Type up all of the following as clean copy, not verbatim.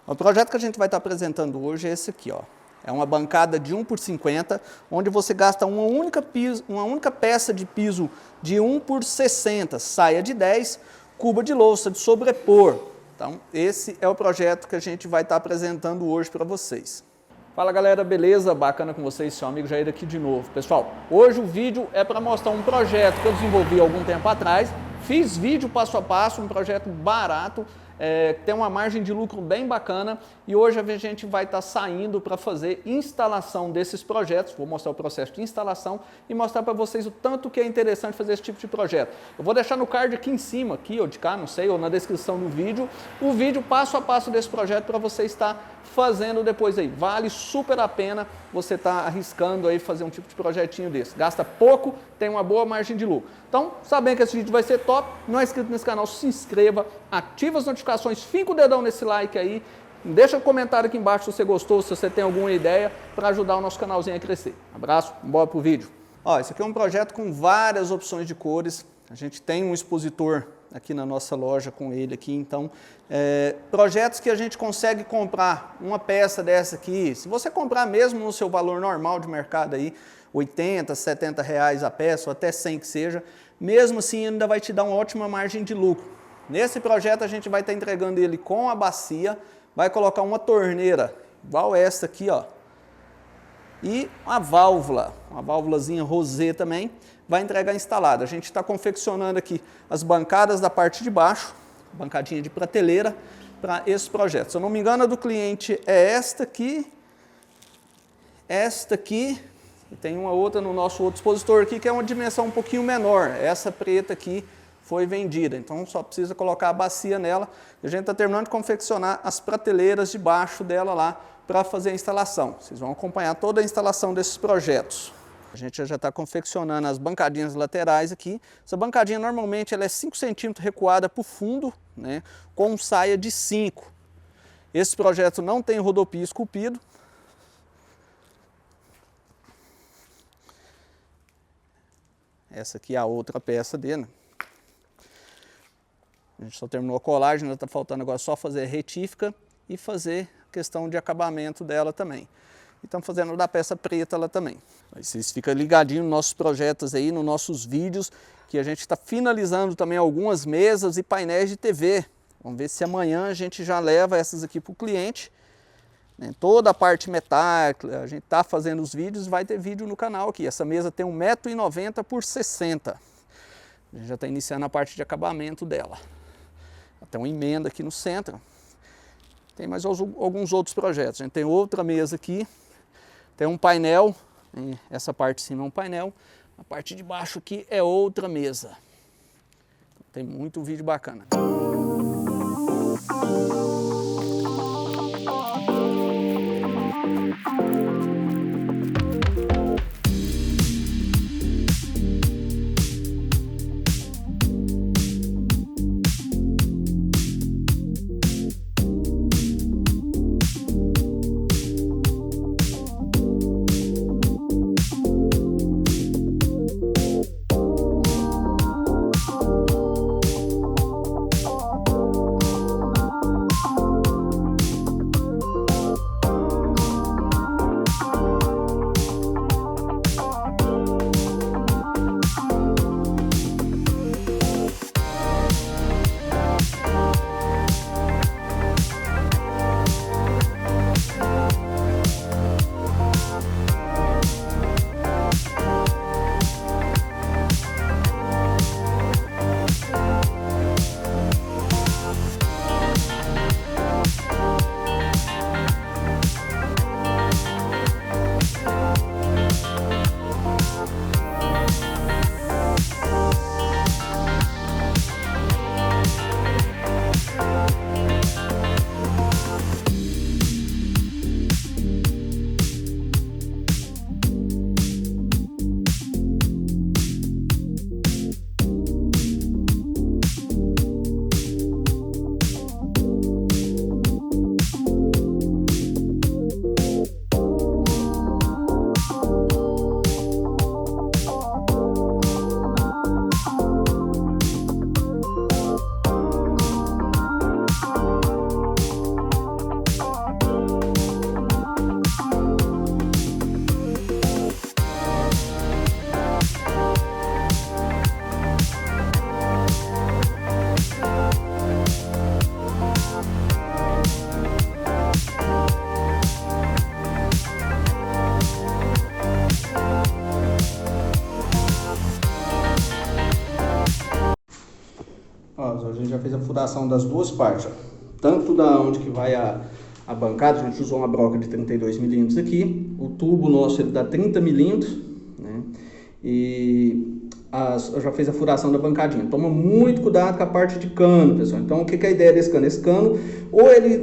O projeto que a gente vai estar apresentando hoje é esse aqui, ó. É uma bancada de 1 por 50, onde você gasta uma única peça de piso de 1 por 60, saia de 10, cuba de louça de sobrepor. Então, esse é o projeto que a gente vai estar apresentando hoje para vocês. Fala galera, beleza? Bacana com vocês, seu amigo Jair aqui de novo. Pessoal, hoje o vídeo é para mostrar um projeto que eu desenvolvi há algum tempo atrás. Fiz vídeo passo a passo, um projeto barato, tem uma margem de lucro bem bacana e hoje a gente vai estar saindo para fazer instalação desses projetos. Vou mostrar o processo de instalação e mostrar para vocês o tanto que é interessante fazer esse tipo de projeto. Eu vou deixar no card aqui em cima, aqui ou de cá, não sei, ou na descrição do vídeo, o vídeo passo a passo desse projeto para você estar fazendo depois aí. Vale super a pena você estar arriscando aí fazer um tipo de projetinho desse. Gasta pouco, tem uma boa margem de lucro. Então, sabendo que esse vídeo vai ser top, não é inscrito nesse canal, se inscreva, ativa as notificações, fica o dedão nesse like aí, deixa um comentário aqui embaixo se você gostou, se você tem alguma ideia para ajudar o nosso canalzinho a crescer. Abraço, bora pro vídeo. Ó, esse aqui é um projeto com várias opções de cores. A gente tem um expositor aqui na nossa loja com ele aqui, então projetos que a gente consegue comprar uma peça dessa aqui, se você comprar mesmo no seu valor normal de mercado aí, 80, 70 reais a peça, ou até 100 que seja, mesmo assim ainda vai te dar uma ótima margem de lucro. Nesse projeto a gente vai estar entregando ele com a bacia, vai colocar uma torneira, igual essa aqui, ó, e uma válvulazinha rosé também, vai entregar instalada. A gente está confeccionando aqui as bancadas da parte de baixo, bancadinha de prateleira, para esse projeto. Se eu não me engano, a do cliente é esta aqui, e tem uma outra no nosso outro expositor aqui, que é uma dimensão um pouquinho menor. Essa preta aqui foi vendida, então só precisa colocar a bacia nela. E a gente está terminando de confeccionar as prateleiras de baixo dela lá, para fazer a instalação. Vocês vão acompanhar toda a instalação desses projetos. A gente já está confeccionando as bancadinhas laterais aqui. Essa bancadinha normalmente ela é 5 centímetros recuada para o fundo, né, com saia de 5. Esse projeto não tem rodopio esculpido. Essa aqui é a outra peça dele. A gente só terminou a colagem, ainda está faltando agora só fazer a retífica e fazer a questão de acabamento dela também. E estamos fazendo da peça preta lá também. Aí vocês ficam ligadinhos nos nossos projetos aí, nos nossos vídeos, que a gente está finalizando também algumas mesas e painéis de TV. Vamos ver se amanhã a gente já leva essas aqui para o cliente. Toda a parte metálica, a gente está fazendo os vídeos, vai ter vídeo no canal aqui. Essa mesa tem 1,90 m por 60. A gente já está iniciando a parte de acabamento dela. Tem uma emenda aqui no centro. Tem mais alguns outros projetos. A gente tem outra mesa aqui, tem um painel, essa parte de cima é um painel, a parte de baixo aqui é outra mesa. Tem muito vídeo bacana. furação das duas partes, ó. Tanto da onde que vai a bancada, a gente usou uma broca de 32 milímetros aqui, o tubo nosso ele dá 30 milímetros, né? E eu já fiz a furação da bancadinha. Toma muito cuidado com a parte de cano, pessoal. Então, o que é a ideia desse cano? Esse cano,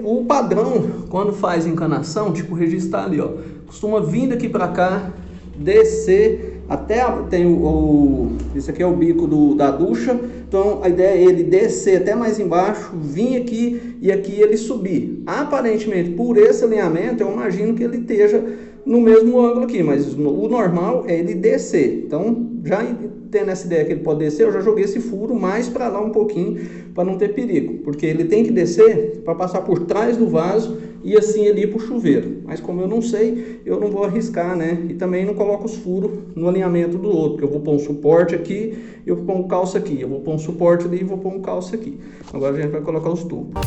o padrão, quando faz encanação, tipo o registro tá ali, ó, costuma vir daqui para cá, descer até esse aqui é o bico da ducha. Então a ideia é ele descer até mais embaixo, vir aqui e aqui ele subir. Aparentemente, por esse alinhamento, eu imagino que ele esteja no mesmo ângulo aqui, mas o normal é ele descer. Então, já tendo essa ideia que ele pode descer, eu já joguei esse furo mais para lá um pouquinho, para não ter perigo, porque ele tem que descer para passar por trás do vaso e assim ele ir para o chuveiro. Mas como eu não sei, eu não vou arriscar, né? E também não coloco os furos no alinhamento do outro, porque eu vou pôr um suporte aqui, eu vou pôr um calço aqui, eu vou pôr um suporte ali e vou pôr um calço aqui. Agora a gente vai colocar os tubos.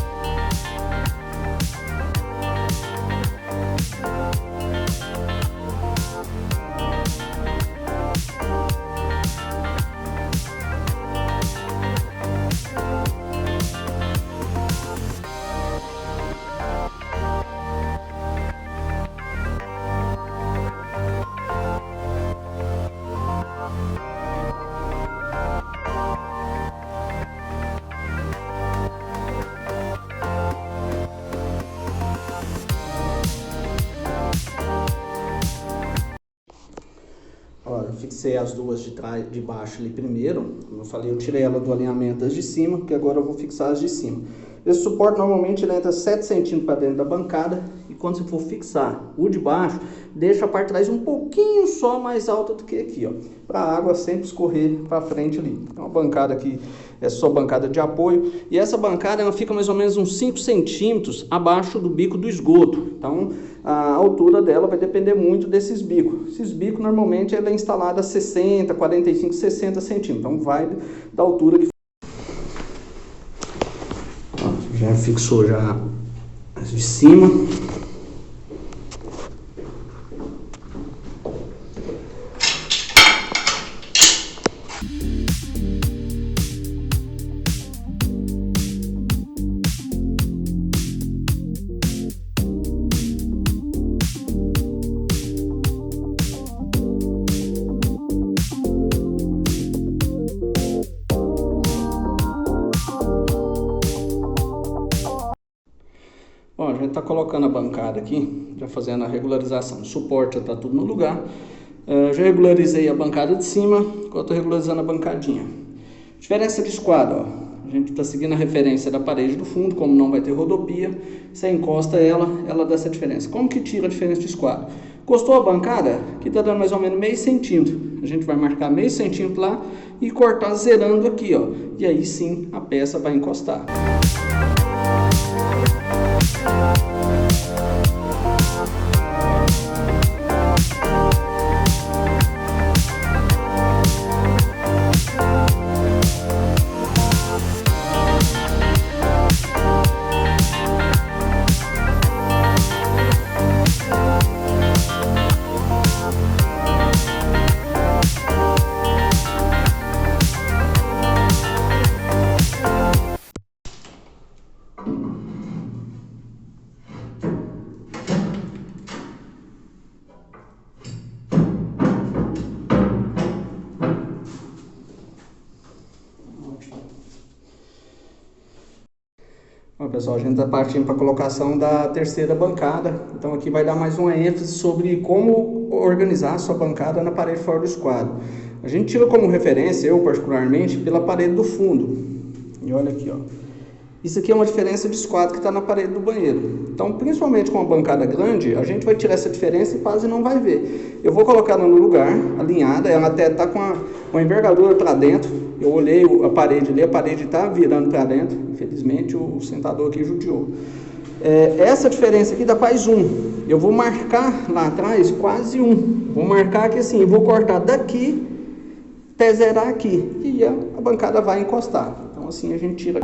Eu fixei as duas de baixo ali primeiro. Como eu falei, eu tirei ela do alinhamento das de cima, porque agora eu vou fixar as de cima. Esse suporte normalmente ele entra 7 centímetros para dentro da bancada, e quando você for fixar o de baixo, deixa a parte de trás um pouquinho só mais alta do que aqui, ó, para a água sempre escorrer para frente ali. Então a bancada aqui é só bancada de apoio, e essa bancada ela fica mais ou menos uns 5 centímetros abaixo do bico do esgoto. Então a altura dela vai depender muito desses bicos. Esses bicos normalmente ela é instalada a 60, 45, 60 centímetros, então vai da altura que já fixou já as de cima. Ó, a gente está colocando a bancada aqui, já fazendo a regularização. O suporte já está tudo no lugar. Já regularizei a bancada de cima, agora estou regularizando a bancadinha. Diferença de esquadro, ó. A gente está seguindo a referência da parede do fundo, como não vai ter rodopia. Você encosta ela dá essa diferença. Como que tira a diferença de esquadro? Encostou a bancada, que está dando mais ou menos meio centímetro. A gente vai marcar meio centímetro lá e cortar zerando aqui, ó. E aí sim a peça vai encostar. Bom, pessoal, a gente está partindo para a colocação da terceira bancada. Então aqui vai dar mais uma ênfase sobre como organizar a sua bancada na parede fora do esquadro. A gente tira como referência, eu particularmente, pela parede do fundo. E olha aqui, ó. Isso aqui é uma diferença de esquadro que está na parede do banheiro. Então, principalmente com uma bancada grande, a gente vai tirar essa diferença e quase não vai ver. Eu vou colocar ela no lugar, alinhada, ela até está com uma envergadura para dentro. Eu olhei a parede ali, a parede está virando para dentro. Infelizmente, o sentador aqui judiou. Essa diferença aqui dá quase 1. Eu vou marcar lá atrás quase 1. Vou marcar aqui assim, vou cortar daqui até zerar aqui. E a bancada vai encostar. Então, assim a gente tira...